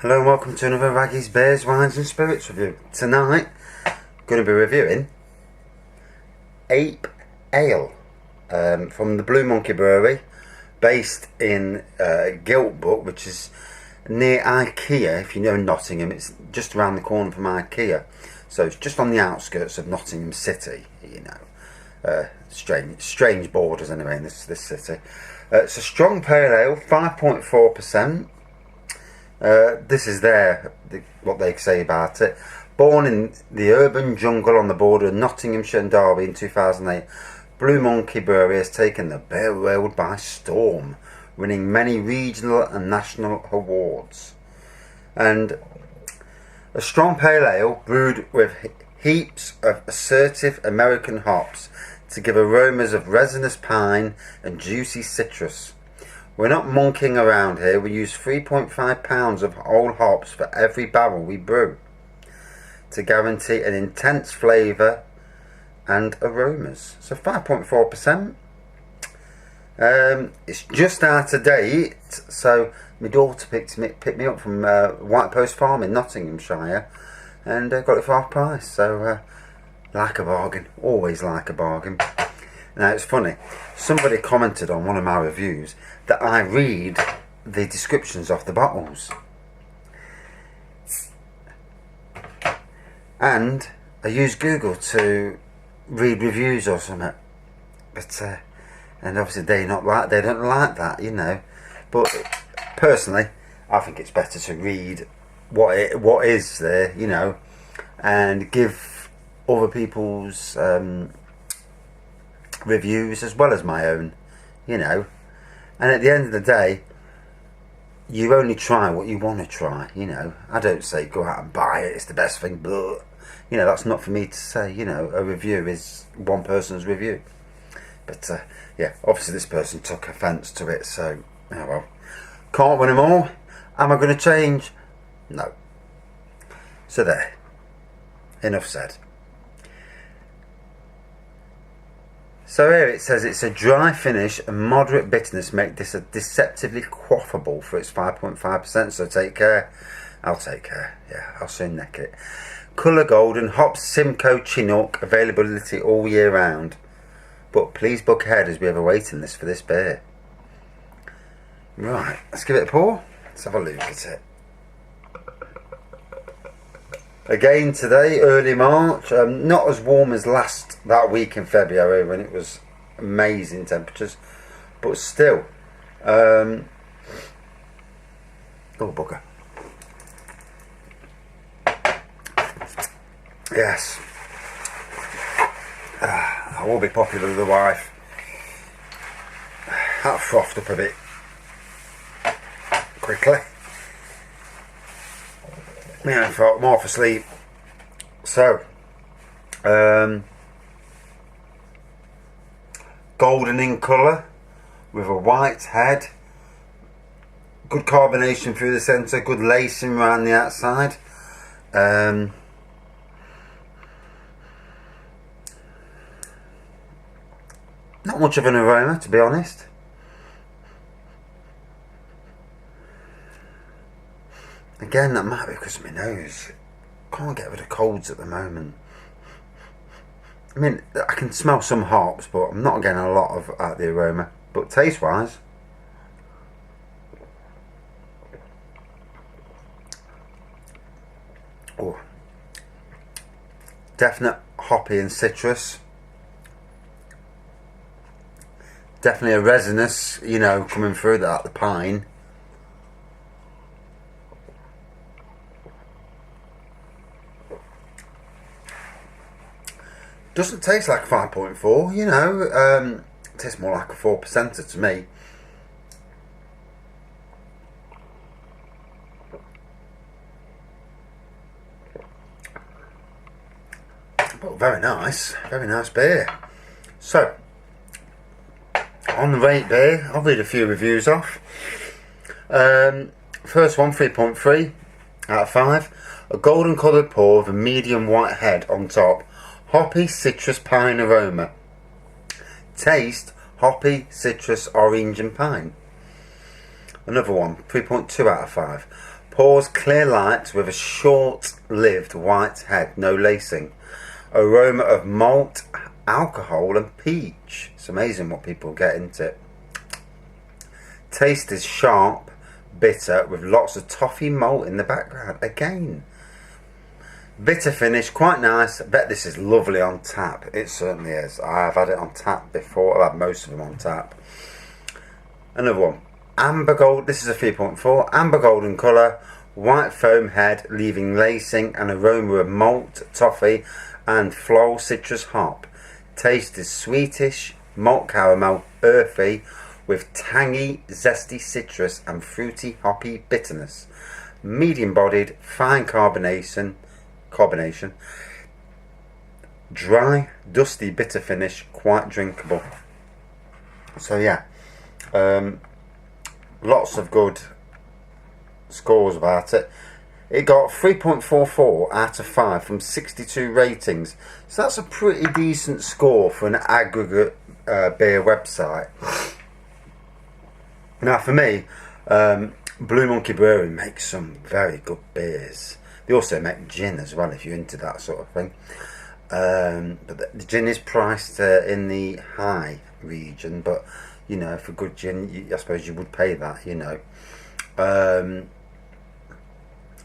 Hello and welcome to another Raggy's Beers, Wines and Spirits review. Tonight, going to be reviewing Ape Ale from the Blue Monkey Brewery, based in Giltbrook, which is near IKEA. If you know Nottingham, it's just around the corner from IKEA. So it's just on the outskirts of Nottingham City, you know. Strange borders anyway in this city. It's a strong pale ale, 5.4%. This is what they say about it. Born in the urban jungle on the border of Nottinghamshire and Derby in 2008, Blue Monkey Brewery has taken the beer world by storm, winning many regional and national awards. And a strong pale ale brewed with heaps of assertive American hops to give aromas of resinous pine and juicy citrus. We're not monkeying around here. We use 3.5 pounds of whole hops for every barrel we brew to guarantee an intense flavour and aromas. So 5.4%. It's just out of date. So my daughter picked me up from White Post Farm in Nottinghamshire and got it for half price. So like a bargain. Always like a bargain. Now it's funny, somebody commented on one of my reviews that I read the descriptions of the bottles, and I use Google to read reviews or something, but and obviously they don't like that, you know. But personally, I think it's better to read what is there, you know, and give other people's reviews as well as my own, you know. And at the end of the day, you only try what you want to try, you know. I don't say go out and buy it, it's the best thing, but you know, that's not for me to say, you know. A review is one person's review. But yeah, obviously this person took offence to it, so oh well. Can't win them all. Am I going to change? No. So there, enough said. So here it says it's a dry finish and moderate bitterness make this a deceptively quaffable for its 5.5%, so take care. I'll take care, yeah, I'll soon neck it. Colour golden, hops Simcoe Chinook, availability all year round. But please book ahead as we have a waiting list for this beer. Right, let's give it a pour. Let's have a look at it. Again today, early March, not as warm as that week in February when it was amazing temperatures, but still, oh bugger, yes, I will be popular with the wife. That frothed up a bit quickly. Yeah, I felt more for sleep. So, golden in colour with a white head, good carbonation through the centre, good lacing around the outside. Not much of an aroma, to be honest. Again, that might be because of my nose. Can't get rid of colds at the moment. I mean, I can smell some hops, but I'm not getting a lot of the aroma. But taste-wise, oh, definite hoppy and citrus. Definitely a resinous, you know, coming through that, the pine. Doesn't taste like 5.4, you know. It tastes more like a 4%er to me. But very nice beer. So, on the rate beer, I'll read a few reviews off. First one, 3.3 out of 5. A golden coloured pour with a medium white head on top. Hoppy citrus pine aroma. Taste hoppy citrus orange and pine. Another one, 3.2 out of 5. Pours clear light with a short-lived white head, no lacing. Aroma of malt, alcohol and peach. It's amazing what people get into it. Taste is sharp, bitter, with lots of toffee malt in the background. Again. Bitter finish, quite nice. I bet this is lovely on tap. It certainly is. I've had it on tap before. I've had most of them on tap. Another one. Amber gold. This is a 3.4. Amber golden colour. White foam head, leaving lacing and aroma of malt, toffee and floral citrus hop. Taste is sweetish, malt caramel, earthy, with tangy, zesty citrus and fruity, hoppy bitterness. Medium bodied, fine carbonation, dry, dusty, bitter finish, quite drinkable. So yeah, lots of good scores about it. It got 3.44 out of 5 from 62 ratings, so that's a pretty decent score for an aggregate beer website. Now for me, Blue Monkey Brewery makes some very good beers. They also make gin as well, if you're into that sort of thing. But the gin is priced in the high region, but you know, for good gin, I suppose you would pay that, you know.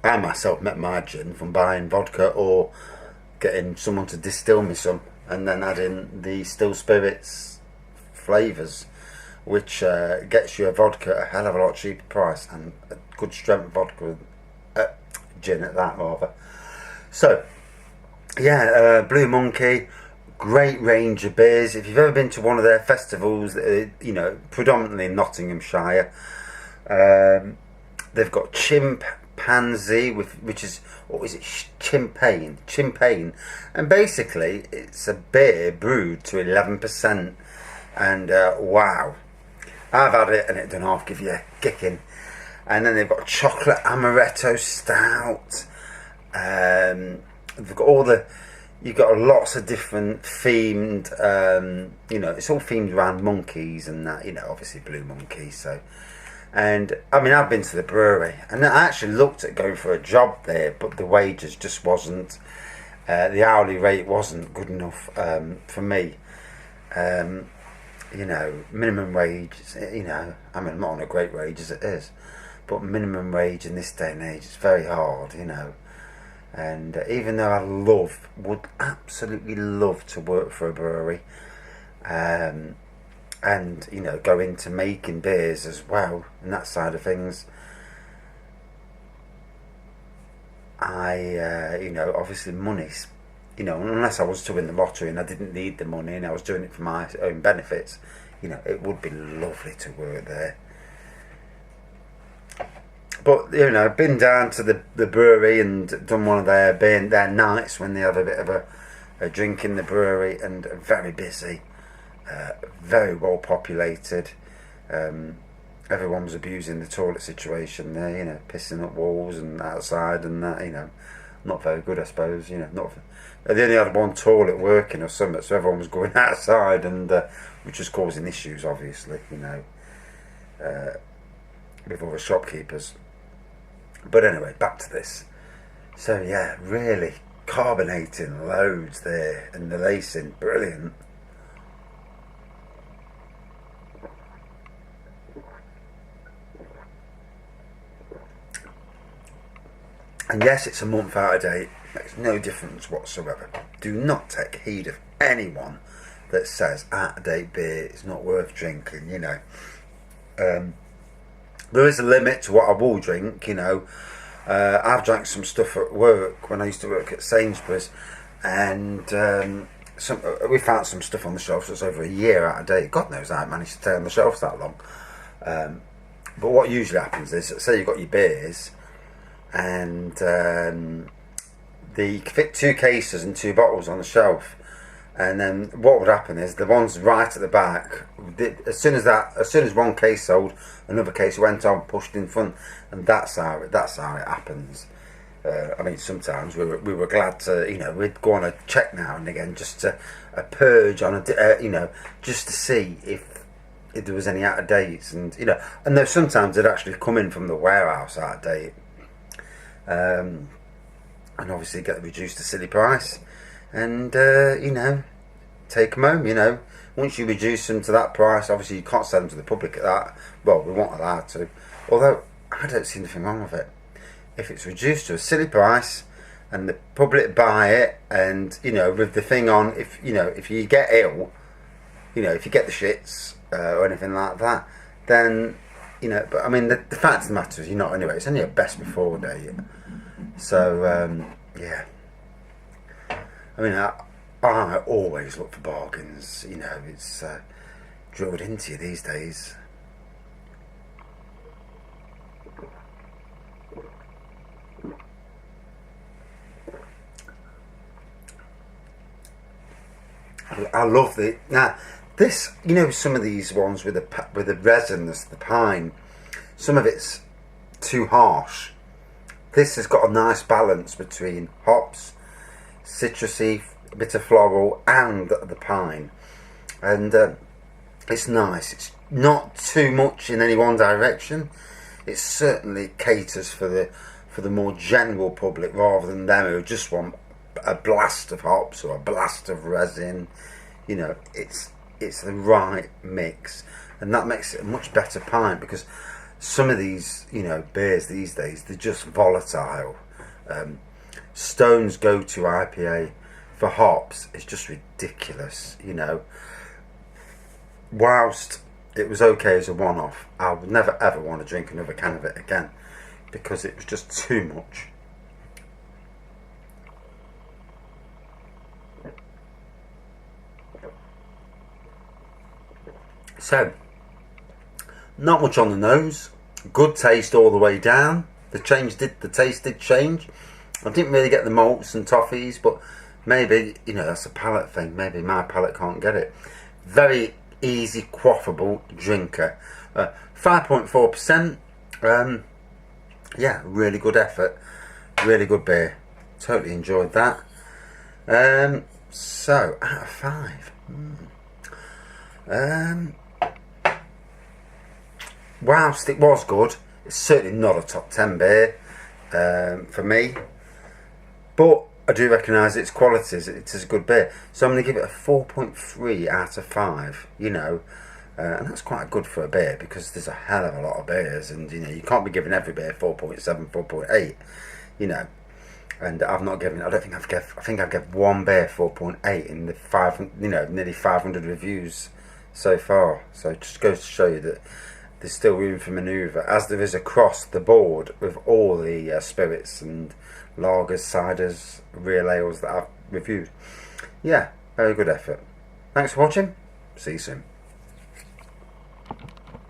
I myself met my gin from buying vodka or getting someone to distill me some, and then adding the still spirits flavours, which gets you a vodka a hell of a lot cheaper price, and a good strength vodka, gin at that rather. So yeah, Blue Monkey, great range of beers. If you've ever been to one of their festivals, you know, predominantly in Nottinghamshire, they've got Chimpanzee, which is, what is it, Chimpagne, and basically it's a beer brewed to 11%, and wow, I've had it and it don't half give you a kicking. And then they've got chocolate amaretto stout. They've got all the, you've got lots of different themed, you know, it's all themed around monkeys and that, you know, obviously Blue Monkey. So, and I mean, I've been to the brewery and I actually looked at going for a job there, but the wages just wasn't, the hourly rate wasn't good enough for me. You know, minimum wage, you know, I mean, I'm not on a great wage as it is, but minimum wage in this day and age is very hard, you know. And even though I would absolutely love to work for a brewery, and you know, go into making beers as well and that side of things, you know, obviously money's, you know, unless I was to win the lottery and I didn't need the money and I was doing it for my own benefits, you know, it would be lovely to work there. But, you know, I've been down to the brewery and done one of their nights when they have a bit of a drink in the brewery, and very busy, very well populated. Everyone was abusing the toilet situation there, you know, pissing up walls and outside and that, you know, not very good, I suppose, you know. They only had one toilet working or something, so everyone was going outside, and which was causing issues, obviously, you know, with all the shopkeepers. But anyway, back to this. So yeah, really carbonating loads there, and the lacing, brilliant. And yes, it's a month out of date. Makes no difference whatsoever. Do not take heed of anyone that says out of date beer is not worth drinking, you know. There is a limit to what I will drink, you know. I've drank some stuff at work when I used to work at Sainsbury's, and we found some stuff on the shelves that's over a year out of date. God knows how I managed to stay on the shelves that long. But what usually happens is, say you've got your beers, and you fit 2 cases and 2 bottles on the shelf, and then what would happen is the ones right at the back, as soon as one case sold, another case went on, pushed in front, and that's how it happens. I mean, sometimes we were glad to, you know, we'd go on a check now and again just to purge on you know, just to see if there was any out of dates, and you know, and though sometimes they'd actually come in from the warehouse out of date. and obviously get reduced to silly price, and you know, take them home. You know, once you reduce them to that price, obviously you can't sell them to the public at that. Well, we won't allow to. Although I don't see anything wrong with it. If it's reduced to a silly price and the public buy it, and you know, with the thing on, if you know, if you get ill, you know, if you get the shits or anything like that, then you know. But I mean, the fact of the matter is, you're not anyway. It's only a best before date. So yeah. I mean, I always look for bargains. You know, it's drilled into you these days. I love the now. This, you know, some of these ones with the resin, the pine, some of it's too harsh. This has got a nice balance between hops, citrusy, a bit of floral, and the pine, and it's nice. It's not too much in any one direction. It certainly caters for the more general public rather than them who just want a blast of hops or a blast of resin. You know, it's the right mix, and that makes it a much better pint, because some of these, you know, beers these days, they're just volatile. Stone's go-to IPA for hops is just ridiculous. You know, whilst it was okay as a one-off, I would never ever want to drink another can of it again, because it was just too much. So, not much on the nose. Good taste all the way down. The taste did change. I didn't really get the malts and toffees, but maybe, you know, that's a palate thing. Maybe my palate can't get it. Very easy, quaffable drinker. 5.4%. Yeah, really good effort. Really good beer. Totally enjoyed that. So, out of 5. Whilst it was good, it's certainly not a top 10 beer for me, but I do recognise its qualities. It is a good beer, so I'm going to give it a 4.3 out of 5. You know, and that's quite good for a beer, because there's a hell of a lot of beers, and you know, you can't be giving every beer 4.7, 4.8. You know, and I've not given. I think I've given one beer 4.8 in the nearly 500 reviews so far. So it just goes to show you that there's still room for manoeuvre, as there is across the board with all the spirits and lagers, ciders, real ales that I've reviewed. Yeah, very good effort. Thanks for watching. See you soon.